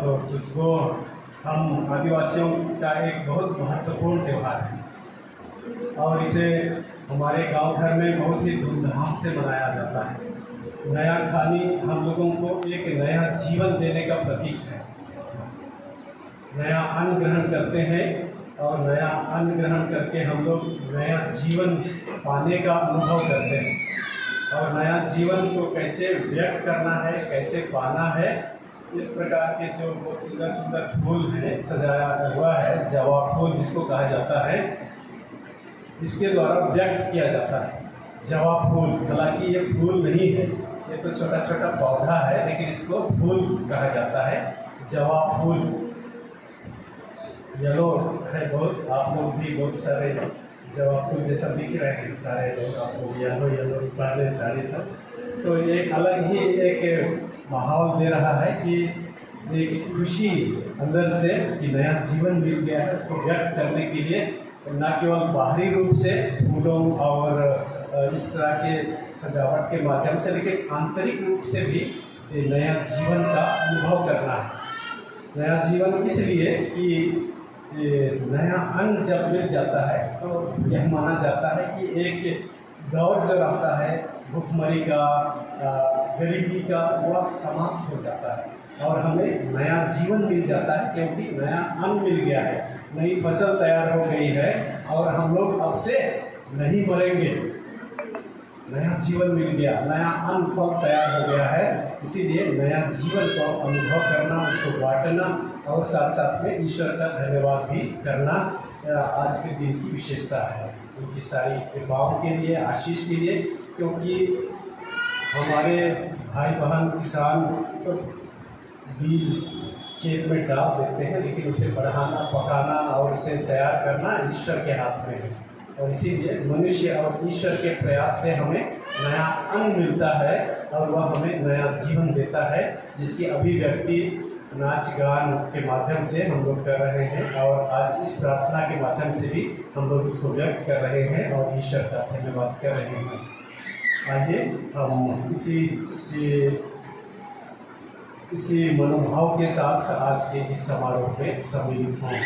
तो उसको हम आदिवासियों का एक बहुत महत्वपूर्ण त्यौहार है और इसे हमारे गांव घर में बहुत ही धूमधाम से मनाया जाता है। नया खानी हम लोगों को एक नया जीवन देने का प्रतीक है। नया अन्न ग्रहण करते हैं और नया अन्न ग्रहण करके हम लोग नया जीवन पाने का अनुभव करते हैं और नया जीवन को कैसे व्यक्त करना है, कैसे पाना है, इस प्रकार के जो बहुत सुंदर सुंदर फूल हैं सजाया हुआ है, जवाब फूल जिसको कहा जाता है, इसके द्वारा व्यक्त किया जाता है। जवाब फूल, हालांकि ये फूल नहीं है, ये तो छोटा छोटा पौधा है, लेकिन इसको फूल कहा जाता है। जवाब फूल येलो है बहुत, आप लोग भी बहुत सारे जवाब फूल जैसा दिख रहे हैं, सारे लोग आपको येलो येलो पहले साड़ी सब, तो एक अलग ही एक माहौल दे रहा है कि एक खुशी अंदर से कि नया जीवन मिल गया है। उसको व्यक्त करने के लिए न केवल बाहरी रूप से फूलों और इस तरह के सजावट के माध्यम से, लेकिन आंतरिक रूप से भी नया जीवन का अनुभव करना है। नया जीवन इसलिए कि नया अन्न जब मिल जाता है तो यह माना जाता है कि एक दौर जो रहता है भूखमरी का, गरीबी का, वह समाप्त हो जाता है और हमें नया जीवन मिल जाता है, क्योंकि नया अन्न मिल गया है, नई फसल तैयार हो गई है और हम लोग अब से नहीं मरेंगे। नया जीवन मिल गया, नया अन्न फल तैयार हो गया है, इसीलिए नया जीवन को अनुभव करना, उसको बांटना और साथ साथ में ईश्वर का धन्यवाद भी करना आज के दिन की विशेषता है। उनकी सारी कृपाओं के लिए, आशीष के लिए, क्योंकि हमारे भाई बहन किसान तो बीज खेत में डाल देते हैं, लेकिन उसे बढ़ाना, पकाना और उसे तैयार करना ईश्वर के हाथ में है और इसीलिए मनुष्य और ईश्वर के प्रयास से हमें नया अन्न मिलता है और वह हमें नया जीवन देता है, जिसकी अभिव्यक्ति नाच गान के माध्यम से हम लोग कर रहे हैं और आज इस प्रार्थना के माध्यम से भी हम लोग इसको व्यक्त कर रहे हैं और ईश्वर का धन्यवाद कर रहे हैं। आइए हम इसी मनोभाव के साथ आज के इस समारोह में सम्मिलित हों।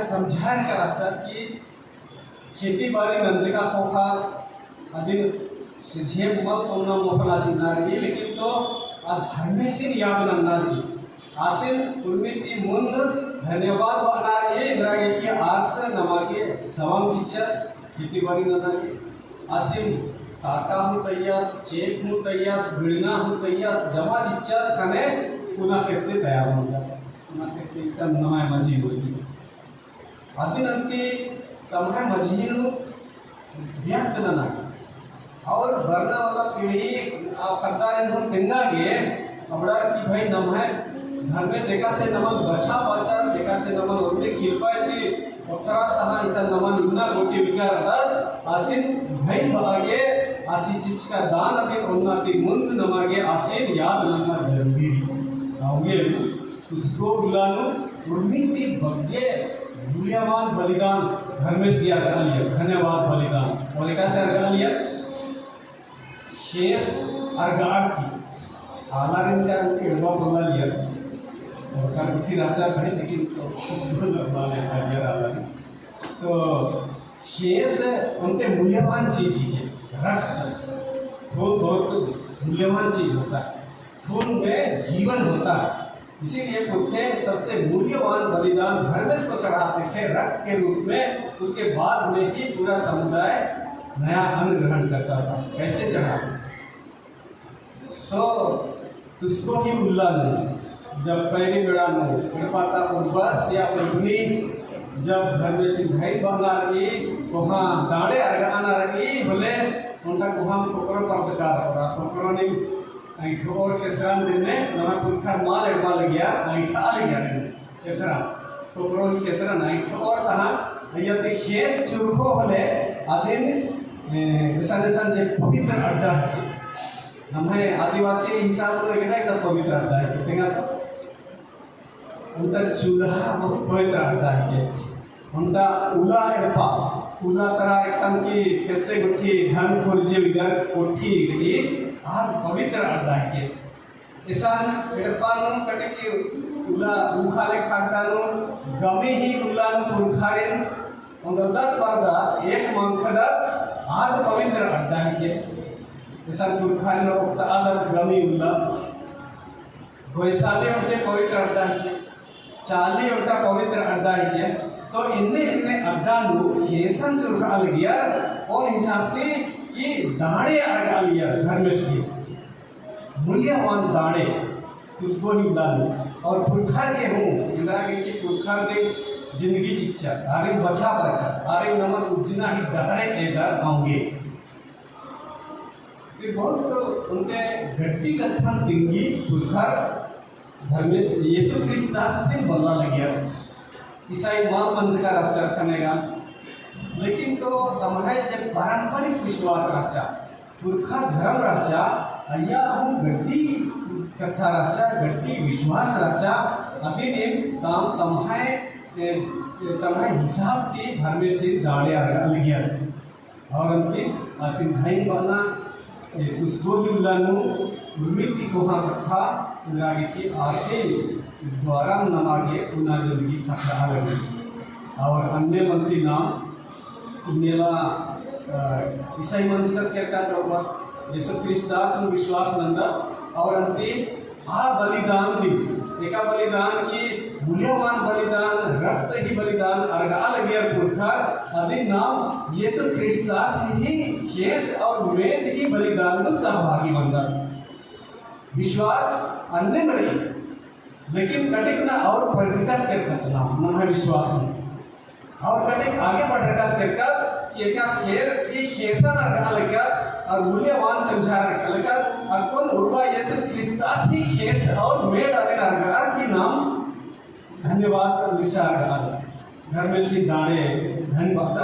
समझान करायचा की खेती बाड़ी नंदका खोखा अदिन सिझे मल तोना मोकलाची नारगी, लेकिन तो धर्मेसिन याद नन्नारगी आसिन उर्मिति मुंद धन्यवाद वनार ये इंद्रागे की आस नमागे सवांग चिचस खेती बाड़ी नन्नारगी आसिन काका हूँ तैयास, चेक हूँ तैयास, बिड़ना हूँ तैयास, जमा चिचस खाने पुनः कैसे तैयार हो जाता, पुनः कैसे इसा नमाय मजी होगी अदिनंती तमहे मजीनु व्यक्त नना और वरना वाला पीढ़ी करदार इन्हों तेंगागे अबड़ा की भाई नमहे धर्मे सेका से नमन बचा बचा सेका से नमन उन्हें कृपा की उत्तरास तहाँ इसा नमन उन्ना गोटी विकार दस आसिन भाई भागे आसी चीज का दान अदिन उन्नति मुंद नमागे आसिन याद नन्ना जरूरी आओगे उसको बुलानो उर्मिति भग्गे मूल्यवान बलिदान धर्मेश दिया कर लिया, धन्यवाद बलिदान और एक ऐसे अर्गा लिया शेष अर्गाड़ की आलारिन का उनके इड़वा बोला लिया और कर उठी राजा खड़ी, लेकिन उसको लगवा लेता लिया आलारिन तो खेस उनके मूल्यवान चीज ही है। रक्त खून बहुत मूल्यवान चीज होता है, खून में जीवन होता है, इसीलिए पुरखे सबसे मूल्यवान बलिदान धर्मेश को चढ़ाते थे रक्त के रूप में। उसके बाद में ही पूरा समुदाय नया अन्न ग्रहण करता था। कैसे चढ़ा? तो तुझको ही उल्ला नहीं, जब पैरी बेड़ा नहीं पाता उर्वस या उर्वनी, जब धर्मेश भाई बहना रही वहाँ दाड़े अरगाना रही बोले उनका कुहाम कोकरो पर्दकार हो रहा कोकरो ने ऐठो और केसरान दिन ने नवा पुरखा माल एडवा लग गया ऐठा आ गया केसरा कोकरो ही केसरा ऐठो और तहा यदि खेस चुरखो होले आदिन निशान जे पवित्र अड्डा है हमें आदिवासी हिसाब से कहता है एकदम पवित्र अड्डा है तेंगा उनका चूल्हा बहुत पवित्र अड्डा है उनका उला एडपा उला तरह एक सम की कैसे गुठी धन खुर्जे विगर कोठी की आज पवित्र अड्डा है इसान एडपानु कटे की उला उखाले खाटानु गमी ही उलानु पुरखारिन उंगरदात परदात एक मंखदात आज पवित्र अड्डा है इसान पुरखारिन उक्ता आदत गमी उला वैसाले उनके पवित्र अड्डा है चाली उनका पवित्र अड्डा है तो इन्हें अड्डा केसन चुरखा गया और हिसाब से ये दाड़े अड़गा लिया घर में से मूल्यवान दाड़े उसको ही डालू और पुरखर के हूँ इंदिरा के पुरखर दे जिंदगी चिच्चा आरे बचा आरे नमक उज्जना ही डहरे एगर आऊंगे फिर बहुत तो उनके गट्टी कथन दिंगी पुरखर धर्म यीशु क्रिस्त दास से बल्ला लग गया ईसाई माल मंज का रक्षा करेगा लेकिन तो तमहे जब पारंपरिक विश्वास रचा पुरखा धर्म रचा अया हम गड्डी कथा रचा गड्डी विश्वास रचा अदिन ताम तमहे हिसाब की धर्म से दाड़े अड़ल गया और उनकी असिंधाई बना उसको भी उलानु उर्मिति को हाँ कथा उलागे की आशे द्वारा नमागे उना जिंदगी कथा लगी और अन्य मंत्री नाम नेला ईसाई मंजिल के का तो यीशु क्रिस्त दास में विश्वास नंदा और अंति आ बलिदान दी एका बलिदान की मूल्यवान बलिदान रक्त ही बलिदान अर्गा लगे पुरखा अदि नाम यीशु क्रिस्त दास ही केस और वेद ही बलिदान में सहभागी बनता विश्वास अन्य मरी लेकिन कटिक ना और प्रतिगत करता ना मन विश्वास में और कटिक आगे बढ़ रखा करकर ये क्या खेर ये केसा ना लगा और मूल्यवान संचार लगा और कौन उर्वा यीशु क्रिस्त दास ही केस और वेद आदि नरकार की नाम धन्यवाद विचार घर में श्री दाड़े धन्यवाद